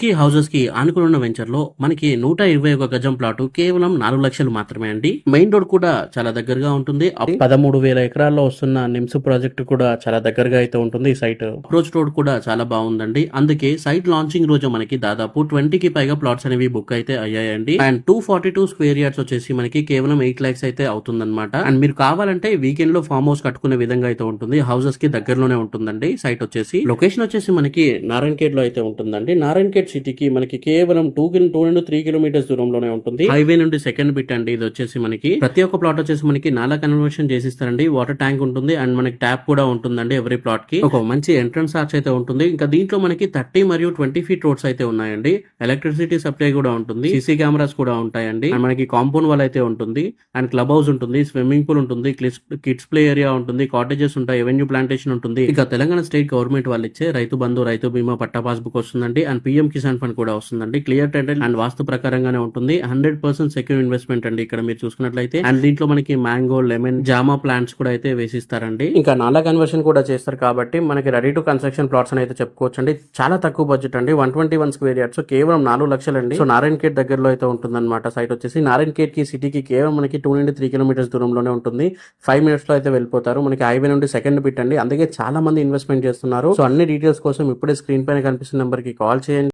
కి హౌసెస్ కి ఆనుకున్న వెంచర్ లో మనకి 121 గజం ప్లాట్ కేవలం 4 లక్షలు మాత్రమే అండి. మెయిన్ రోడ్ కూడా చాలా దగ్గరగా ఉంటుంది. 13,000 ఎకరాల్లో వస్తున్న నిమ్స్ ప్రాజెక్ట్ కూడా చాలా దగ్గరగా అయితే ఉంటుంది. ఈ సైట్ అప్రోచ్ రోడ్ కూడా చాలా బాగుందండి. అందుకే సైట్ లాంచింగ్ రోజు మనకి దాదాపు 20 కి పైగా ప్లాట్స్ అనేవి బుక్ అయితే అయ్యాయండి. అండ్ 242 స్క్వేర్ యార్డ్స్ వచ్చేసి మనకి కేవలం 8 lakhs అయితే అవుతుందన్నమాట. అండ్ మీరు కావాలంటే వీకెండ్ లో ఫామ్ హౌస్ కట్టుకునే విధంగా అయితే ఉంటుంది. హౌసెస్ కి దగ్గరలోనే ఉంటుందండి. సైట్ వచ్చేసి లొకేషన్ వచ్చేసి మనకి నారాయణఖేడ్ లో అయితే ఉంటుందండి. నారాయణఖేడ్ సిటీకి మనకి కేవలం 2 నుండి 3 కిలోమీటర్స్ దూరంలోనే ఉంటుంది. హైవే నుండి సెకండ్ బిట్ అండి. ఇది వచ్చేసి మనకి ప్రతి ఒక్క ప్లాట్ వచ్చేసి మనకి నాలా కన్వర్షన్ చేసిస్తారండి. వాటర్ ట్యాంక్ ఉంటుంది అండ్ మనకి ట్యాప్ కూడా ఉంటుందండి. ఎవరీ ప్లాట్ కి ఒక మంచి ఎంట్రన్స్ ఆర్చ్ అయితే ఉంటుంది. ఇంకా దీంట్లో మనకి 30 మరియు 20 ఫీట్ రోడ్స్ అయితే ఉన్నాయండి. ఎలక్ట్రిసిటీ సప్లై కూడా ఉంటుంది. సీసీ కెమెరాస్ కూడా ఉంటాయండి. అండ్ మనకి కాంపౌండ్ వాల్ అయితే ఉంటుంది. అండ్ క్లబ్ హౌస్ ఉంటుంది. స్విమ్మింగ్ పూల్ ఉంటుంది. కిడ్స్ ప్లే ఏరియా ఉంటుంది. కాటేజెస్ ఉంటాయి. ఎవెన్యూ ప్లాంటేషన్ ఉంటుంది. ఇక తెలంగాణ స్టేట్ గవర్నమెంట్ వాళ్ళు ఇచ్చే రైతు బంధు, రైతు బీమా, పట్టా పాస్బుక్ వస్తుందండి. అండ్ పిఎం కిసాన్ ఫండ్ కూడా వస్తుందండి. క్లియర్ టైటిల్ అండ్ వాస్తు ప్రకారంగానే ఉంటుంది. 100% సెక్యూర్ ఇన్వెస్ట్మెంట్ అండి. ఇక్కడ మీరు చూసుకున్నట్లయితే అండ్ దీంట్లో మనకి మ్యాంగో, లెమన్, జామా ప్లాంట్స్ కూడా అయితే వేసిస్తారండి. ఇంకా నాలా కన్వర్షన్ కూడా చేస్తారు కాబట్టి మనకి రెడీ టు కన్స్ట్రక్షన్ ప్లాట్స్ అని అయితే చెప్పుకోవచ్చు అండి. చాలా తక్కువ బడ్జెట్ అండి. 121 స్క్వేర్ యార్డ్స్ కేవలం 4 లక్షలు అండి. సో నారాయణఖేడ్ దగ్గరలో అయితే ఉంటుందన్నమాట. సైట్ వచ్చేసి నారాయణఖేడ్ కి సిటీకి కేవలం మనకి 2 నుండి 3 కిలోమీటర్స్ దూరంలోనే ఉంటుంది. 5 minutes లో అయితే వెళ్ళిపోతారు. మనకి హైవే నుండి సెకండ్ బిట్ అండి. అందుకే చాలా మంది ఇన్వెస్ట్మెంట్ చేస్తున్నారు. సో అన్ని డీటెయిల్స్ కోసం ఇప్పుడే స్క్రీన్ పైన కనిపిస్తున్న నెంబర్ కి కాల్ చేయండి.